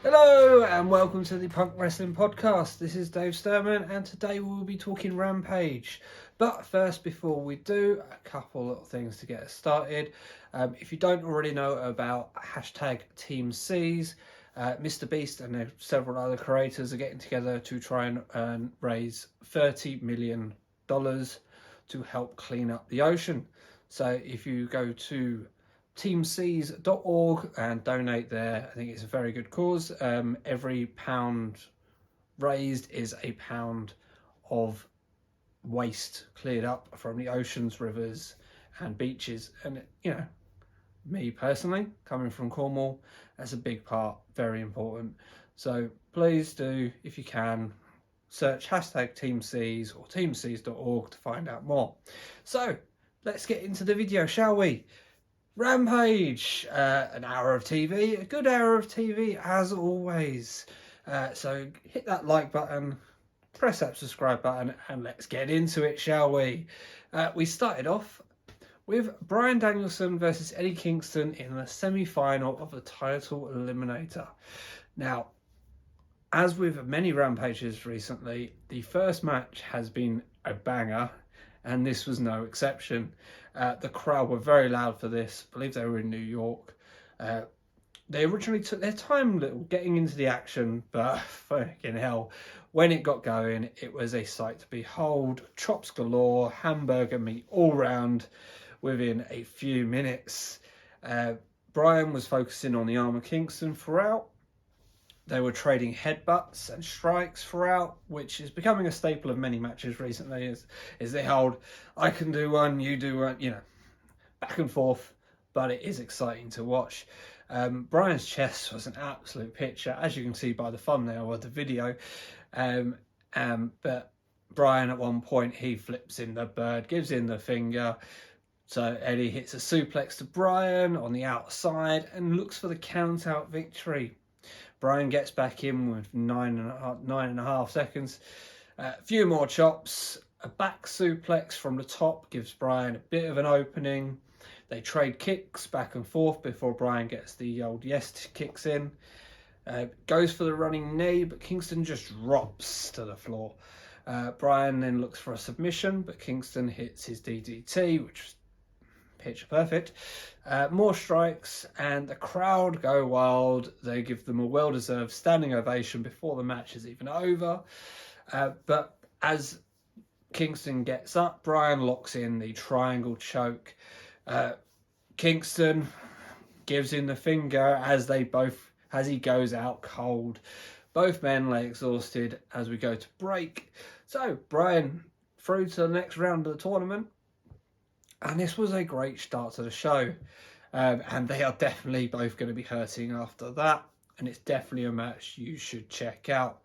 Hello and welcome to the Punk Wrestling Podcast. This is Dave Sturman and today we will be talking Rampage. But first, before we do, a couple of things to get us started. If you don't already know about hashtag Team C's, Mr. Beast and several other creators are getting together to try and raise $30 million to help clean up the ocean. So if you go to teamseas.org and donate there, I think it's a very good cause. Every pound raised is a pound of waste cleared up from the oceans, rivers and beaches. And me personally, coming from Cornwall, that's a big part, very important. So please do, if you can, search hashtag teamseas or teamseas.org to find out more. So let's get into the video, shall we? Rampage, an hour of TV, a good hour of TV as always. So hit that like button, press that subscribe button, and let's get into it, shall we? We started off with Bryan Danielson versus Eddie Kingston in the semi-final of the title eliminator. Now, as with many Rampages recently, the first match has been a banger, and this was no exception. The crowd were very loud for this. I believe they were in New York. They originally took their time a little getting into the action, but fucking hell, when it got going, it was a sight to behold. Chops galore, hamburger meat all round within a few minutes. Bryan was focusing on the arm of Kingston throughout. They were trading headbutts and strikes throughout, which is becoming a staple of many matches recently. Is they hold, I can do one, you do one, back and forth, but it is exciting to watch. Bryan's chest was an absolute picture, as you can see by the thumbnail of the video. But Bryan, at one point, he flips in the bird, gives in the finger. So Eddie hits a suplex to Bryan on the outside and looks for the count-out victory. Bryan gets back in with 9.5 seconds. A few more chops. A back suplex from the top gives Bryan a bit of an opening. They trade kicks back and forth before Bryan gets the old yes kicks in. Goes for the running knee, but Kingston just drops to the floor. Bryan then looks for a submission, but Kingston hits his DDT, which was picture perfect. More strikes, and the crowd go wild. They give them a well-deserved standing ovation before the match is even over. But as Kingston gets up, Bryan locks in the triangle choke. Kingston gives in the finger as he goes out cold. Both men lay exhausted as we go to break. So Bryan through to the next round of the tournament. And this was a great start to the show. And they are definitely both going to be hurting after that. And it's definitely a match you should check out.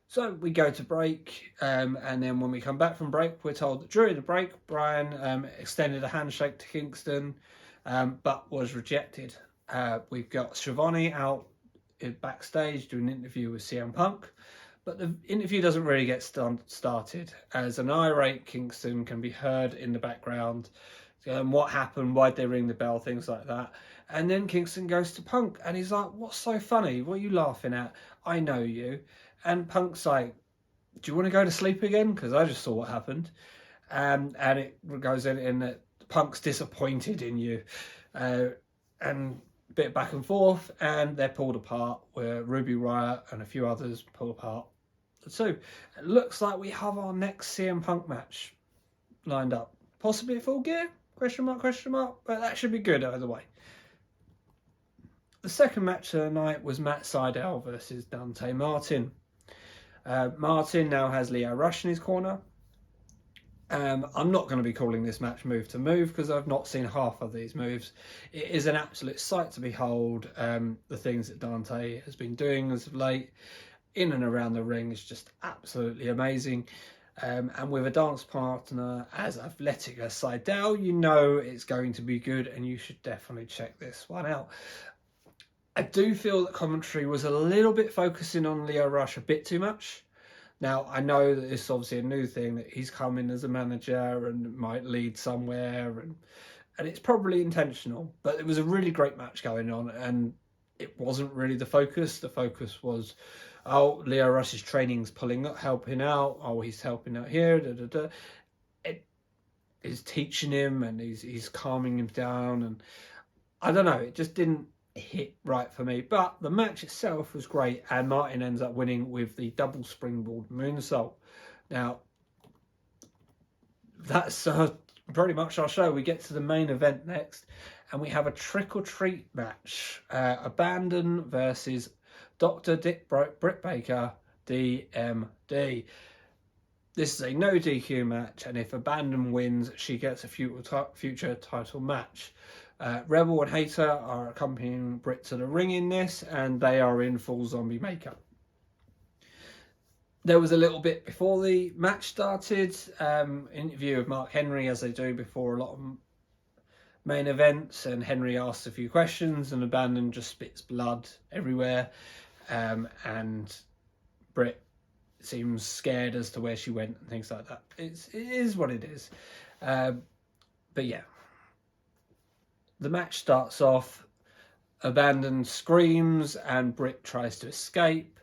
So we go to break. And then when we come back from break, we're told that during the break, Bryan extended a handshake to Kingston, but was rejected. We've got Shivani out backstage doing an interview with CM Punk. But the interview doesn't really get started, as an irate Kingston can be heard in the background. What happened? Why'd they ring the bell? Things like that. And then Kingston goes to Punk, and he's like, "What's so funny? What are you laughing at? I know you." And Punk's like, "Do you want to go to sleep again? Because I just saw what happened." And it goes in that Punk's disappointed in you. And bit back and forth, and they're pulled apart, where Ruby Riott and a few others pull apart. So it looks like we have our next CM Punk match lined up. Possibly at Full Gear? Question mark, but that should be good either way. The second match of the night was Matt Sydal versus Dante Martin. Martin now has Lio Rush in his corner. I'm not going to be calling this match move to move because I've not seen half of these moves. It is an absolute sight to behold. The things that Dante has been doing as of late in and around the ring is just absolutely amazing. And with a dance partner as athletic as Sydal, you know it's going to be good, and you should definitely check this one out. I do feel that commentary was a little bit focusing on Lio Rush a bit too much. Now, I know that this is obviously a new thing, that he's come in as a manager and might lead somewhere, and it's probably intentional, but it was a really great match going on, and it wasn't really the focus. The focus was, oh, Leo Rush's training's helping out. Oh, he's helping out here. It is teaching him, and he's calming him down, and I don't know. It just didn't hit right for me. But the match itself was great, and Martin ends up winning with the double springboard moonsault. Now, that's pretty much our show. We get to the main event next, and we have a trick or treat match. Abandon versus Dr. Britt Baker, DMD. This is a no DQ match, and if Abandon wins, she gets a future title match. Rebel and Hater are accompanying Britt to the ring in this, and they are in full zombie makeup. There was a little bit before the match started, interview of Mark Henry, as they do before a lot of main events, and Henry asks a few questions, and Abandon just spits blood everywhere, and Britt seems scared as to where she went and things like that. It is what it is. But yeah, the match starts off, Abandon screams, and Britt tries to escape.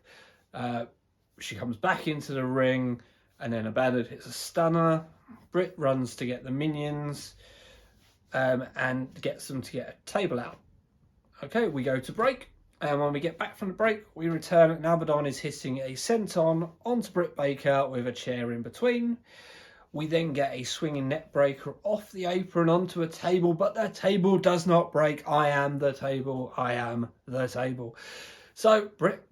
She comes back into the ring, and then Abandon hits a stunner. Britt runs to get the minions, and gets them to get a table out. Okay, we go to break, and when we get back from the break, we return, and Abaddon is hitting a senton onto Britt Baker with a chair in between. We then get a swinging net breaker off the apron onto a table, but the table does not break. I am the table. I am the table. So Britt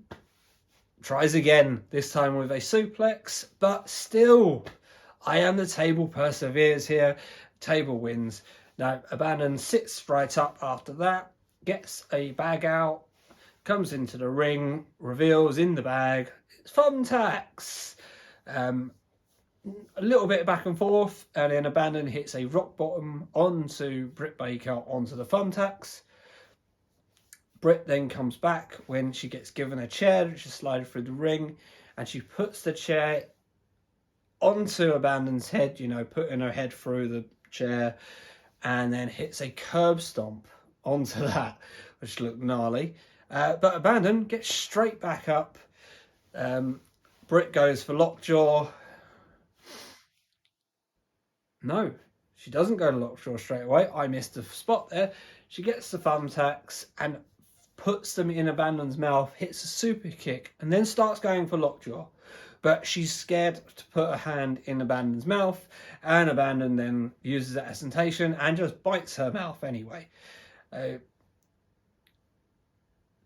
tries again, this time with a suplex, but still, I am the table perseveres here. Table wins. Now, Abandon sits right up after that, gets a bag out, comes into the ring, reveals in the bag, it's thumbtacks. A little bit back and forth, and then Abandon hits a rock bottom onto Britt Baker onto the thumbtacks. Britt then comes back when she gets given a chair, which is slided through the ring, and she puts the chair onto Abandon's head, putting her head through the chair, and then hits a curb stomp onto that, which looked gnarly. But Abandon gets straight back up. Britt goes for lockjaw. No, she doesn't go to lockjaw straight away. I missed a spot there. She gets the thumbtacks and puts them in Abandon's mouth, hits a super kick, and then starts going for lockjaw. But she's scared to put her hand in Abandon's mouth, and Abandon then uses that as temptation and just bites her mouth anyway.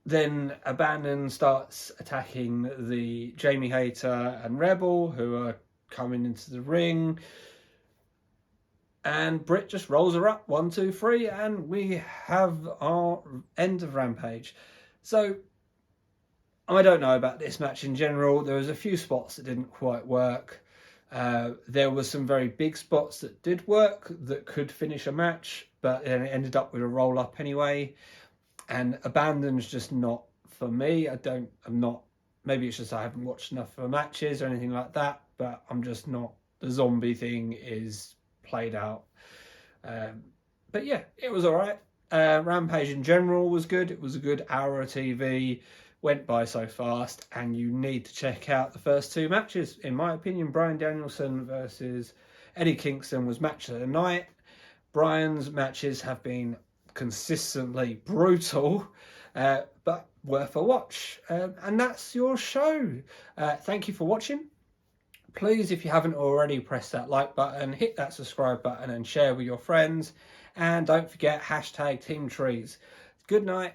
Then Abandon starts attacking the Jamie Hayter and Rebel, who are coming into the ring. And Britt just rolls her up, 1, 2, 3, and we have our end of Rampage. So, I don't know about this match in general. There was a few spots that didn't quite work. There were some very big spots that did work, that could finish a match, but then it ended up with a roll-up anyway. And Abandon's just not for me. Maybe it's just I haven't watched enough of matches or anything like that, but I'm just not. The zombie thing is played out. But yeah, it was all right. Rampage in general was good. It was a good hour of TV. Went by so fast, and you need to check out the first 2 matches. In my opinion, Bryan Danielson versus Eddie Kingston was match of the night. Bryan's matches have been consistently brutal, but worth a watch. And that's your show. Thank you for watching. Please, if you haven't already, press that like button, hit that subscribe button, and share with your friends. And don't forget, #TeamTrees. Good night.